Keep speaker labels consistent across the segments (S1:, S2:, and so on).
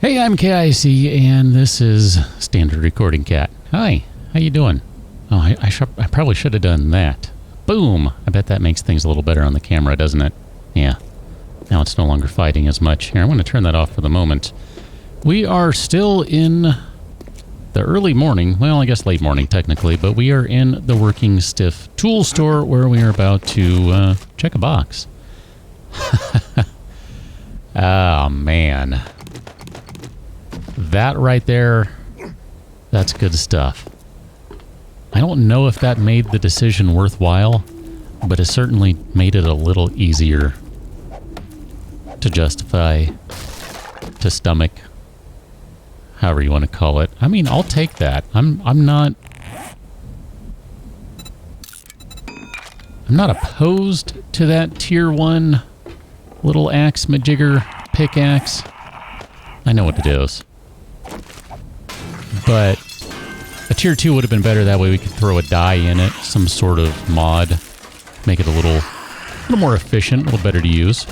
S1: Hey, I'm KIC, and this is Standard Recording Cat. Hi, how you doing? Oh, I probably should have done that. Boom! I bet that makes things a little better on the camera, doesn't it? Yeah. Now it's no longer fighting as much. Here, I'm going to turn that off for the moment. We are still in the early morning. Well, I guess late morning, technically, but we are in the Working Stiff tool store where we are about to check a box. Oh, man. That right there, that's good stuff. I don't know if that made the decision worthwhile, but it certainly made it a little easier to justify, to stomach, however you want to call it. I mean, I'll take that. I'm not opposed to that tier 1 little axe majigger pickaxe. I know what it is. But a tier 2 would have been better. That way we could throw a die in it, some sort of mod, make it a little more efficient, a little better to use.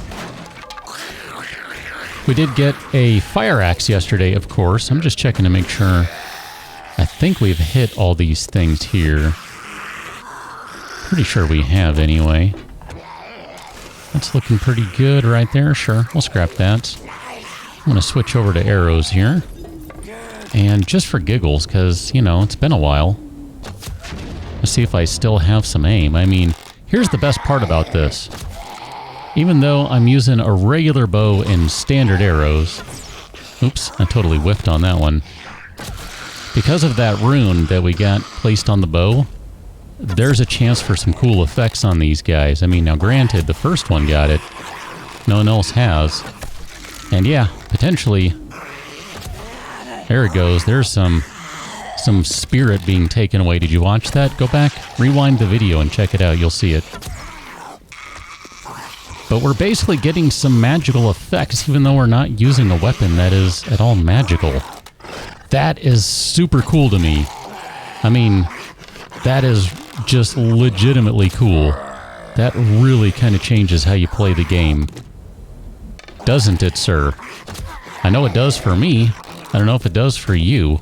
S1: We did get a fire axe yesterday, of course. I'm just checking to make sure. I think we've hit all these things here. Pretty sure we have, anyway. That's looking pretty good right there. Sure, we'll scrap that. I'm going to switch over to arrows here. And just for giggles, because, you know, it's been a while. Let's see if I still have some aim. I mean, here's the best part about this. Even though I'm using a regular bow and standard arrows... Oops, I totally whiffed on that one. Because of that rune that we got placed on the bow, there's a chance for some cool effects on these guys. I mean, now granted, the first one got it. No one else has. And yeah, potentially... There it goes. There's some spirit being taken away. Did you watch that? Go back, rewind the video and check it out. You'll see it. But we're basically getting some magical effects, even though we're not using a weapon that is at all magical. That is super cool to me. I mean, that is just legitimately cool. That really kind of changes how you play the game. Doesn't it, sir? I know it does for me. I don't know if it does for you.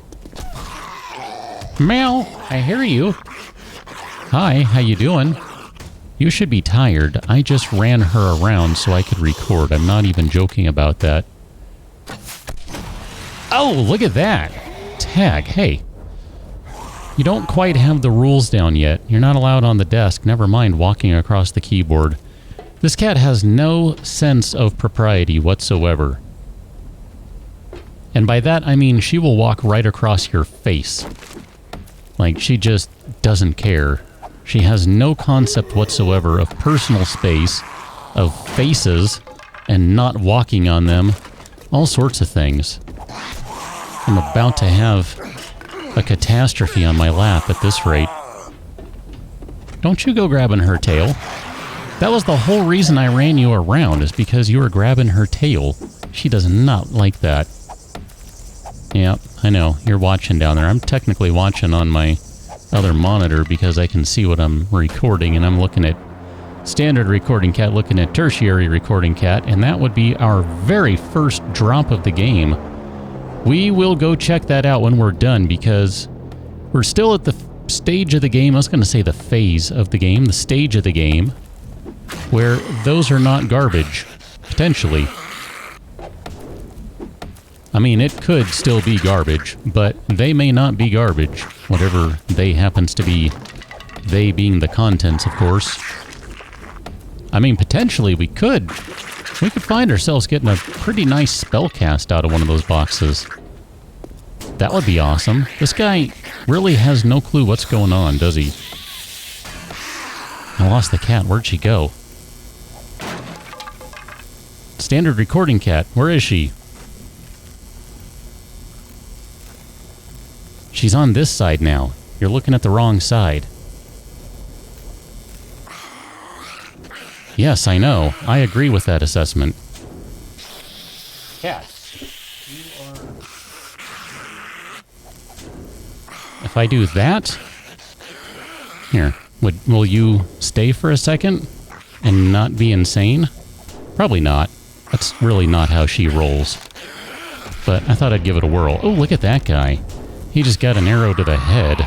S1: Meow, I hear you. Hi, how you doing? You should be tired. I just ran her around so I could record. I'm not even joking about that. Oh, look at that. Tag, hey. You don't quite have the rules down yet. You're not allowed on the desk. Never mind walking across the keyboard. This cat has no sense of propriety whatsoever. And by that, I mean she will walk right across your face. Like, she just doesn't care. She has no concept whatsoever of personal space, of faces, and not walking on them. All sorts of things. I'm about to have a catastrophe on my lap at this rate. Don't you go grabbing her tail. That was the whole reason I ran you around, is because you were grabbing her tail. She does not like that. Yeah, I know. You're watching down there. I'm technically watching on my other monitor because I can see what I'm recording, and I'm looking at standard recording cat, looking at tertiary recording cat, and that would be our very first drop of the game. We will go check that out when we're done because we're still at the stage of the game. I was going to say the phase of the game, the stage of the game, where those are not garbage, potentially. I mean, it could still be garbage, but they may not be garbage, whatever they happens to be, they being the contents, of course. I mean, potentially we could find ourselves getting a pretty nice spell cast out of one of those boxes. That would be awesome. This guy really has no clue what's going on, does he? I lost the cat. Where'd she go? Standard recording cat. Where is she? She's on this side now. You're looking at the wrong side. Yes, I know. I agree with that assessment. Cat, you are... If I do that... Here, will you stay for a second and not be insane? Probably not. That's really not how she rolls. but I thought I'd give it a whirl. Oh, look at that guy. He just got an arrow to the head.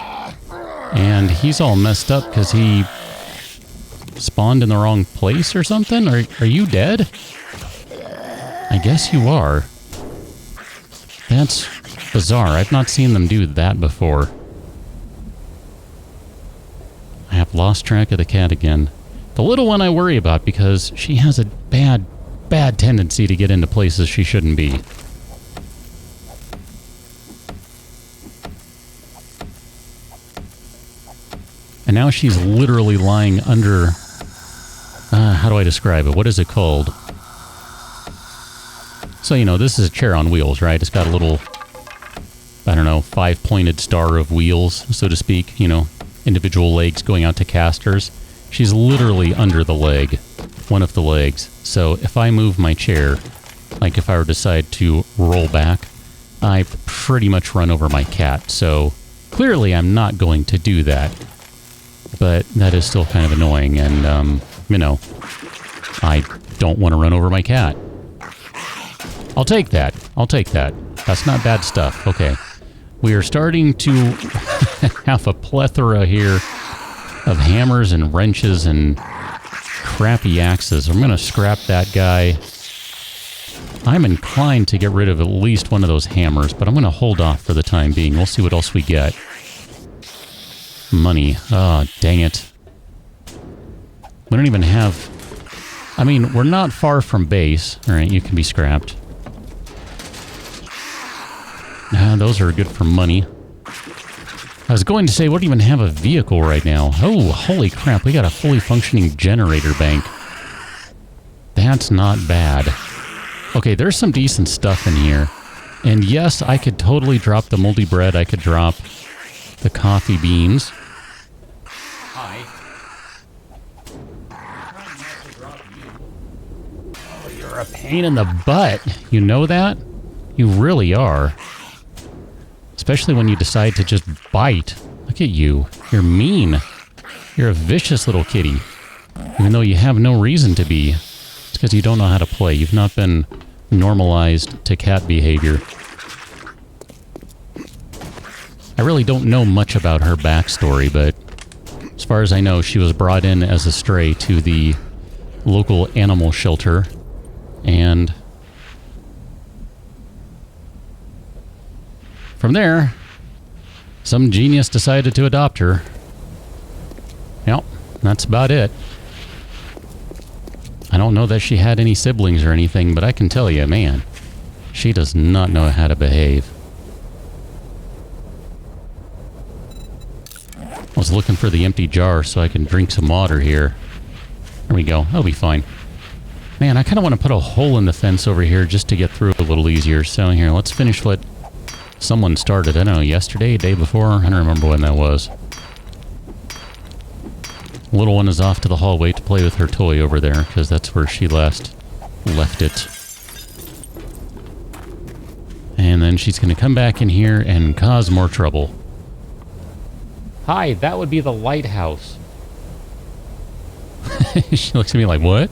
S1: And he's all messed up because he spawned in the wrong place or something? Are you dead? I guess you are. That's bizarre. I've not seen them do that before. I have lost track of the cat again. The little one I worry about because she has a bad tendency to get into places she shouldn't be. And now she's literally lying under... how do I describe it? What is it called? So, you know, this is a chair on wheels, right? It's got a little, I don't know, 5-pointed star of wheels, so to speak. You know, individual legs going out to casters. She's literally under the leg. One of the legs. So if I move my chair, like if I were to decide to roll back, I pretty much run over my cat. So clearly I'm not going to do that. But that is still kind of annoying, and, you know, I don't want to run over my cat. I'll take that. I'll take that. That's not bad stuff. Okay. We are starting to have a plethora here of hammers and wrenches and crappy axes. I'm going to scrap that guy. I'm inclined to get rid of at least one of those hammers, but I'm going to hold off for the time being. We'll see what else we get. Money. Oh, dang it. We don't even have... I mean, we're not far from base. Alright, you can be scrapped. Those are good for money. I was going to say, we don't even have a vehicle right now. Oh, holy crap, we got a fully functioning generator bank. That's not bad. Okay, there's some decent stuff in here. And yes, I could totally drop the moldy bread. I could drop the coffee beans. Hi. Oh, you're a pain in the butt. You know that? You really are. Especially when you decide to just bite. Look at you. You're mean. You're a vicious little kitty. Even though you have no reason to be. It's because you don't know how to play. You've not been normalized to cat behavior. I really don't know much about her backstory, but as far as I know, she was brought in as a stray to the local animal shelter, and from there, some genius decided to adopt her. Yep, that's about it. I don't know that she had any siblings or anything, but I can tell you, man, she does not know how to behave. I was looking for the empty jar so I can drink some water here. There we go. That'll be fine. Man, I kind of want to put a hole in the fence over here just to get through a little easier. So here, let's finish what someone started. I don't know, yesterday, day before? I don't remember when that was. Little one is off to the hallway to play with her toy over there, because that's where she last left it. And then she's going to come back in here and cause more trouble. Hi, that would be the lighthouse. She looks at me like, what?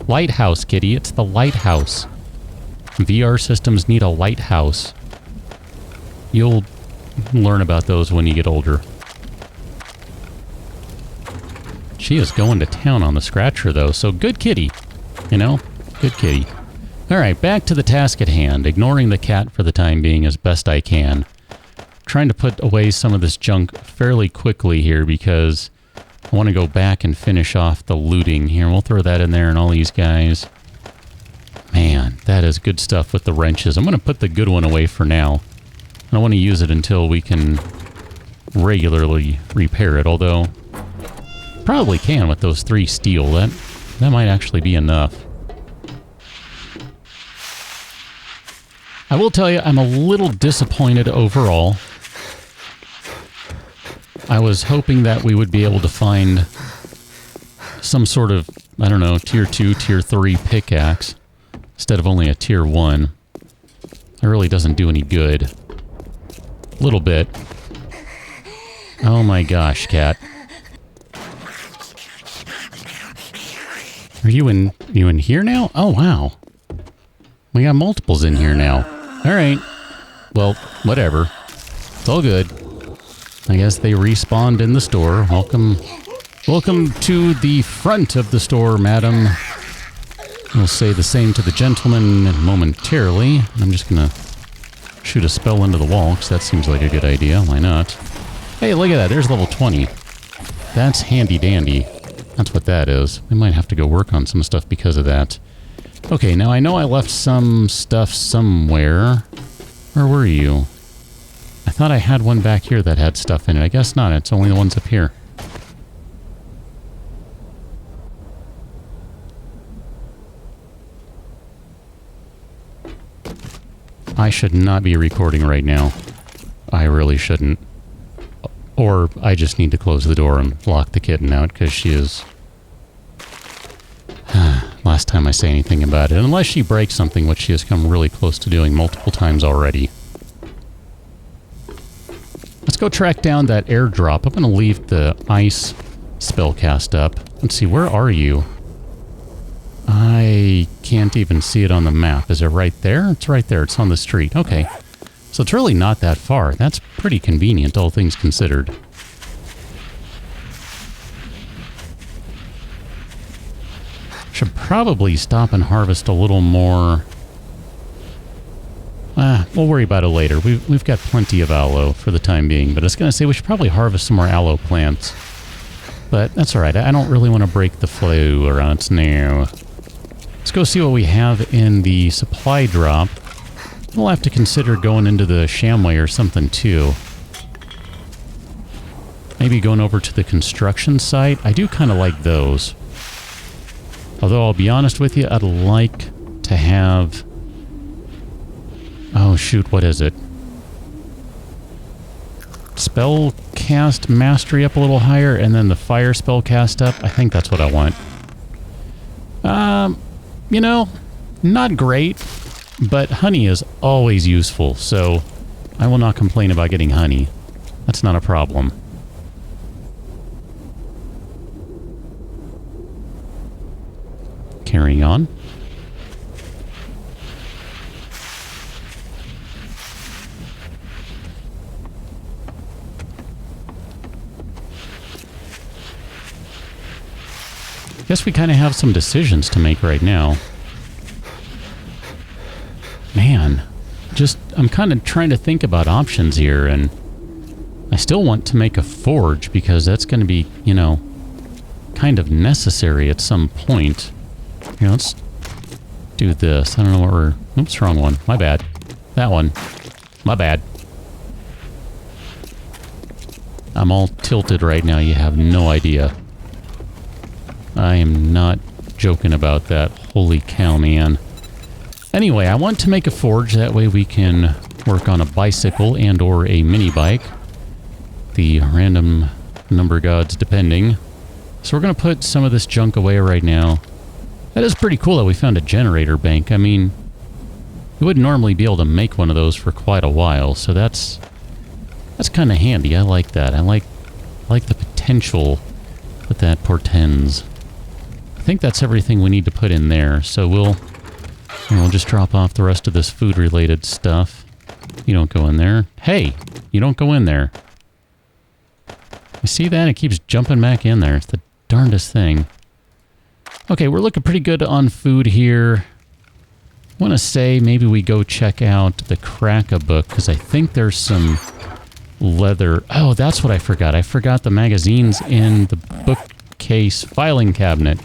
S1: Lighthouse, kitty. It's the lighthouse. VR systems need a lighthouse. You'll learn about those when you get older. She is going to town on the scratcher, though, so good kitty. You know? Good kitty. Alright, back to the task at hand. Ignoring the cat for the time being as best I can. Trying to put away some of this junk fairly quickly here because I want to go back and finish off the looting here. We'll throw that in there and all these guys. Man, that is good stuff with the wrenches. I'm going to put the good one away for now. I don't want to use it until we can regularly repair it, although probably can with those 3 steel. That might actually be enough. I will tell you, I'm a little disappointed overall. I was hoping that we would be able to find some sort of, I don't know, tier 2, tier 3 pickaxe instead of only a tier 1. It really doesn't do any good. A little bit. Oh my gosh, cat. Are you in here now? Oh wow. We got multiples in here now. Alright. Well, whatever. It's all good. I guess they respawned in the store. Welcome to the front of the store, madam. We'll say the same to the gentleman momentarily. I'm just gonna shoot a spell into the wall, because that seems like a good idea. Why not? Hey, look at that. There's level 20. That's handy dandy. That's what that is. We might have to go work on some stuff because of that. Okay, now I know I left some stuff somewhere. Where were you? I thought I had one back here that had stuff in it. I guess not. It's only the ones up here. I should not be recording right now. I really shouldn't. Or I just need to close the door and lock the kitten out, because she is... Last time I say anything about it. Unless she breaks something, which she has come really close to doing multiple times already. Let's go track down that airdrop. I'm going to leave the ice spell cast up. Let's see, where are you? I can't even see it on the map. Is it right there? It's right there. It's on the street. Okay. So it's really not that far. That's pretty convenient, all things considered. Should probably stop and harvest a little more. We'll worry about it later. We've got plenty of aloe for the time being, but I was going to say we should probably harvest some more aloe plants. But that's alright. I don't really want to break the flow around now. Let's go see what we have in the supply drop. We'll have to consider going into the Shamway or something too. Maybe going over to the construction site. I do kind of like those. Although I'll be honest with you, I'd like to have... Oh shoot, what is it? Spell cast mastery up a little higher, and then the fire spell cast up. I think that's what I want. You know, not great, but honey is always useful, so I will not complain about getting honey. That's not a problem. Carrying on. Guess we kind of have some decisions to make right now. Man, I'm kind of trying to think about options here, and I still want to make a forge because that's going to be, you know, kind of necessary at some point. Here, let's do this. I don't know what we're... Oops, wrong one. My bad. That one. My bad. I'm all tilted right now. You have no idea. I am not joking about that. Holy cow, man. Anyway, I want to make a forge. That way we can work on a bicycle and or a mini bike. The random number gods depending. So we're going to put some of this junk away right now. That is pretty cool that we found a generator bank. I mean, you wouldn't normally be able to make one of those for quite a while, so that's kind of handy. I like that. I like the potential that portends. I think that's everything we need to put in there, so we'll just drop off the rest of this food-related stuff. You don't go in there. Hey, you don't go in there. You see that? It keeps jumping back in there. It's the darndest thing. Okay, we're looking pretty good on food here. I want to say maybe we go check out the Crack-a-Book, because I think there's some leather. Oh, that's what I forgot. I forgot the magazines in the bookcase filing cabinet.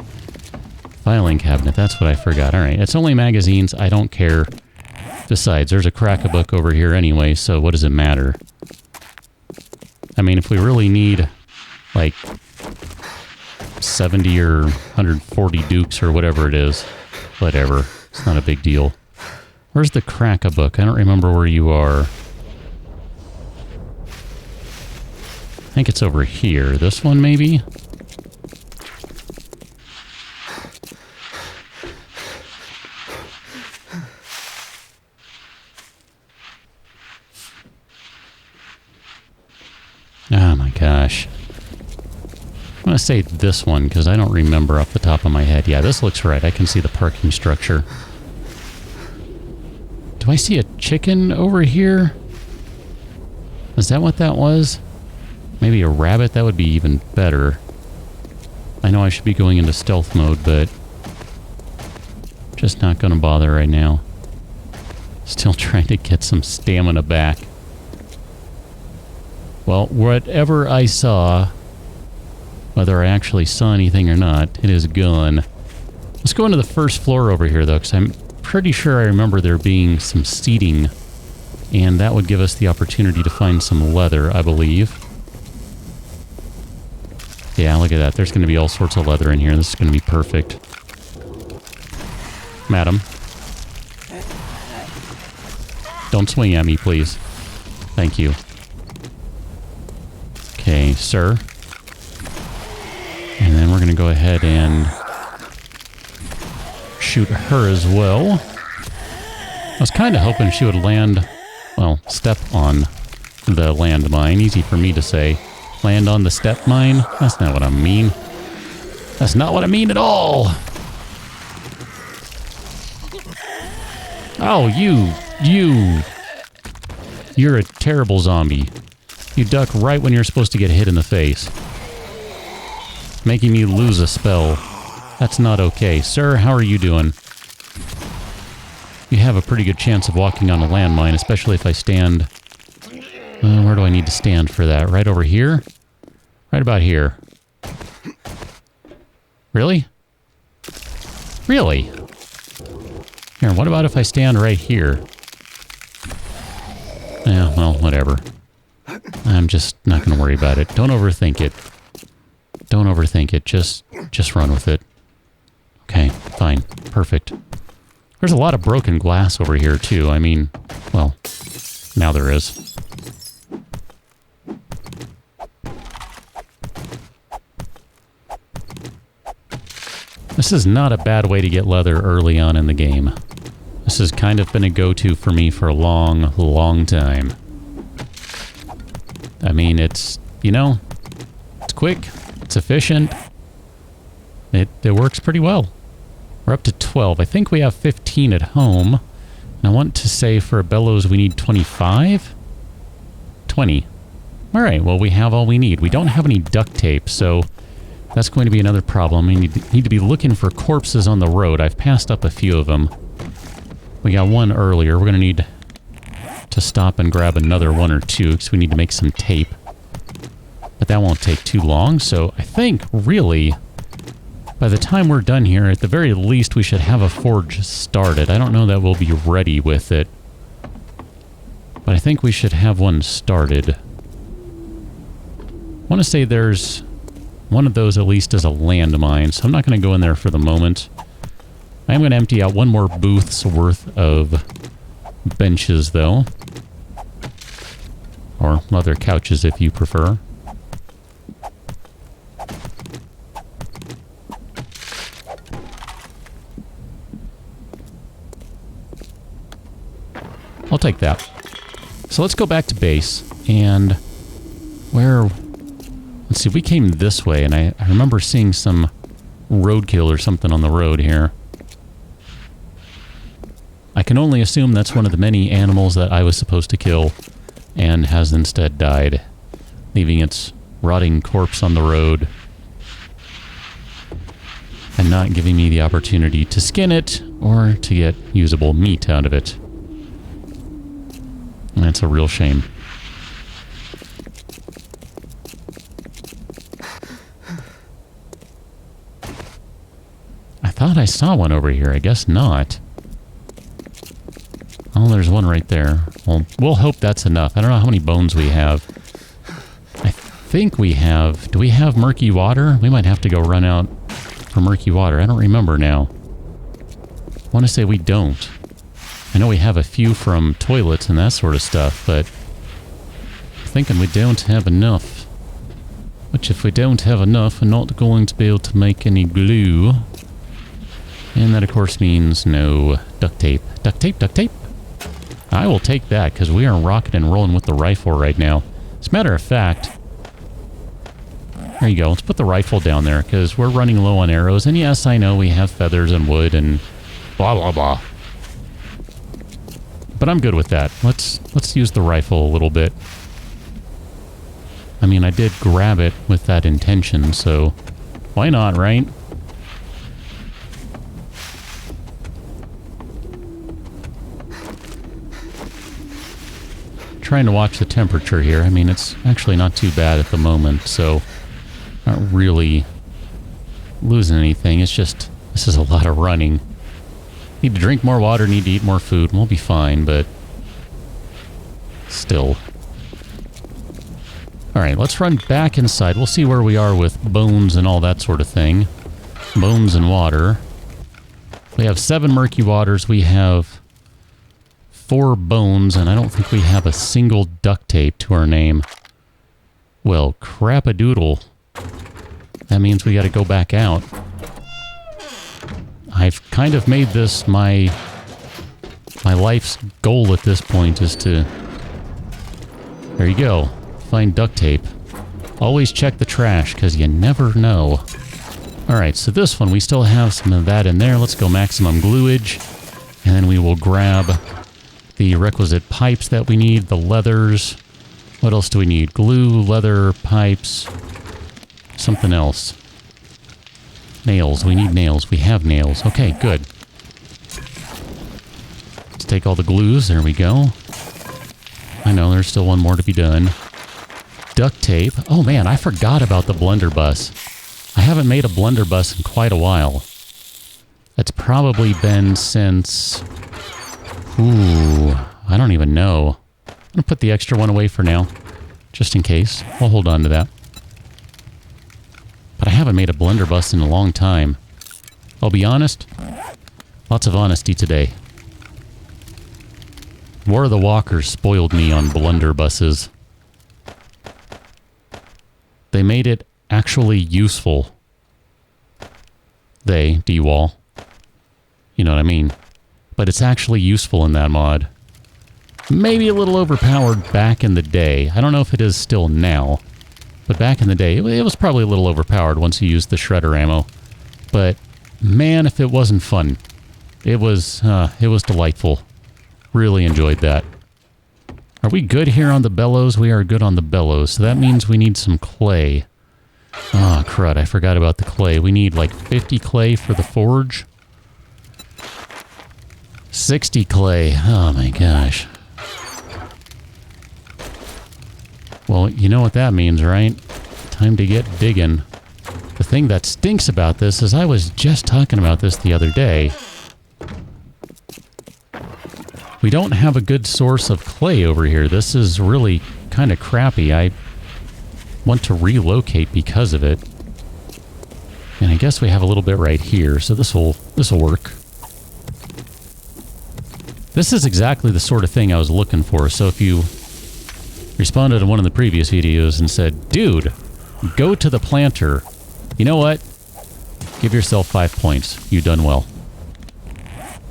S1: Filing cabinet, that's what I forgot. Alright, it's only magazines. I don't care. Besides, there's a Crack-a-Book over here anyway, so what does it matter? I mean, if we really need, like, 70 or 140 dukes or whatever it is, whatever. It's not a big deal. Where's the Crack-a-Book? I don't remember where you are. I think it's over here. This one, maybe? Oh my gosh. I'm going to say this one because I don't remember off the top of my head. Yeah, this looks right. I can see the parking structure. Do I see a chicken over here? Is that what that was? Maybe a rabbit? That would be even better. I know I should be going into stealth mode, but just not going to bother right now. Still trying to get some stamina back. Well, whatever I saw, whether I actually saw anything or not, it is gone. Let's go into the first floor over here, though, because I'm pretty sure I remember there being some seating, and that would give us the opportunity to find some leather, I believe. Yeah, look at that. There's going to be all sorts of leather in here. This is going to be perfect. Madam. Don't swing at me, please. Thank you. Okay, sir. And then we're going to go ahead and shoot her as well. I was kind of hoping she would land, well, step on the landmine. Easy for me to say. Land on the step mine? That's not what I mean. That's not what I mean at all. Oh, you're a terrible zombie. You duck right when you're supposed to get hit in the face. Making me lose a spell. That's not okay. Sir, how are you doing? You have a pretty good chance of walking on a landmine, especially if I stand... where do I need to stand for that? Right over here? Right about here. Really? Really? Here, what about if I stand right here? Yeah, well, whatever. I'm just not going to worry about it. Don't overthink it. Don't overthink it. Just run with it. Okay, fine. Perfect. There's a lot of broken glass over here, too. I mean, well, now there is. This is not a bad way to get leather early on in the game. This has kind of been a go-to for me for a long, long time. I mean, it's, you know, it's quick, it's efficient, it works pretty well. We're up to 12. I think we have 15 at home. And I want to say for a bellows we need 25? 20. Alright, well we have all we need. We don't have any duct tape, so that's going to be another problem. We need to be looking for corpses on the road. I've passed up a few of them. We got one earlier. We're going to need to stop and grab another one or two because we need to make some tape. But that won't take too long, so I think, really, by the time we're done here, at the very least, we should have a forge started. I don't know that we'll be ready with it, but I think we should have one started. I want to say there's one of those at least as a landmine, so I'm not going to go in there for the moment. I am going to empty out one more booth's worth of benches, though. Or leather couches, if you prefer. I'll take that. So let's go back to base, and where... Let's see, we came this way, and I remember seeing some roadkill or something on the road here. I can only assume that's one of the many animals that I was supposed to kill and has instead died, leaving its rotting corpse on the road and not giving me the opportunity to skin it or to get usable meat out of it. And that's a real shame. I thought I saw one over here. I guess not. Oh, there's one right there. Well, we'll hope that's enough. I don't know how many bones we have. I think we have... Do we have murky water? We might have to go run out for murky water. I don't remember now. I want to say we don't. I know we have a few from toilets and that sort of stuff, but I'm thinking we don't have enough. Which, if we don't have enough, we're not going to be able to make any glue. And that, of course, means no duct tape. Duct tape, duct tape. I will take that, because we are rocking and rolling with the rifle right now. As a matter of fact, there you go. Let's put the rifle down there, because we're running low on arrows. And yes, I know we have feathers and wood and blah, blah, blah. But I'm good with that. Let's use the rifle a little bit. I mean, I did grab it with that intention, so why not, right? Trying to watch the temperature here. I mean, it's actually not too bad at the moment, so not really losing anything. It's just, this is a lot of running. Need to drink more water, need to eat more food. We'll be fine, but still. Alright, let's run back inside. We'll see where we are with bones and all that sort of thing. Bones and water. We have 7 murky waters. We have 4 bones, and I don't think we have a single duct tape to our name. Well, crap-a-doodle. That means we gotta go back out. I've kind of made this my life's goal at this point is to... There you go. Find duct tape. Always check the trash, because you never know. Alright, so this one, we still have some of that in there. Let's go maximum gluage. And then we will grab the requisite pipes that we need, the leathers. What else do we need? Glue, leather, pipes, something else. Nails. We need nails. We have nails. Okay, good. Let's take all the glues. There we go. I know, there's still one more to be done. Duct tape. Oh man, I forgot about the blunderbuss. I haven't made a blunderbuss in quite a while. It's probably been since... Ooh, I don't even know. I'm going to put the extra one away for now, just in case. I'll hold on to that. But I haven't made a blunderbuss in a long time. I'll be honest. Lots of honesty today. War of the Walkers spoiled me on blunderbusses. They made it actually useful. They, D-Wall. You know what I mean. But it's actually useful in that mod. Maybe a little overpowered back in the day. I don't know if it is still now. But back in the day, it was probably a little overpowered once you used the shredder ammo. But, man, if it wasn't fun. It was delightful. Really enjoyed that. Are we good here on the bellows? We are good on the bellows. So that means we need some clay. Ah, oh, crud, I forgot about the clay. We need like 50 clay for the forge. 60 clay. Oh my gosh. Well, you know what that means, right? Time to get digging. The thing that stinks about this is I was just talking about this the other day. We don't have a good source of clay over here. This is really kind of crappy. I want to relocate because of it. And I guess we have a little bit right here, so this'll work. This is exactly the sort of thing I was looking for. So if you responded to one of the previous videos and said, dude, go to the planter. You know what? Give yourself 5 points. You done well.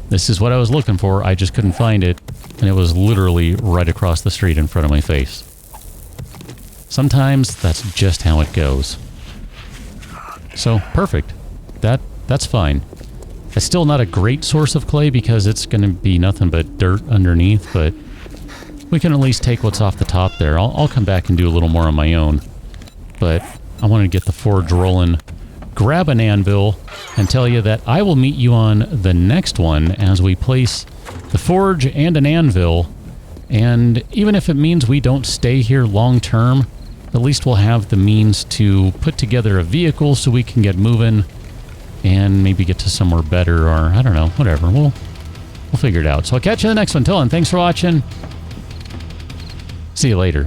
S1: This is what I was looking for. I just couldn't find it. And it was literally right across the street in front of my face. Sometimes that's just how it goes. So, perfect. That's fine. It's still not a great source of clay because it's going to be nothing but dirt underneath, but we can at least take what's off the top there. I'll come back and do a little more on my own. But I want to get the forge rolling, grab an anvil, and tell you that I will meet you on the next one as we place the forge and an anvil. And even if it means we don't stay here long term, at least we'll have the means to put together a vehicle so we can get moving and maybe get to somewhere better, or I don't know, whatever. We'll figure it out. So I'll catch you in the next one. Till then, thanks for watching. See you later.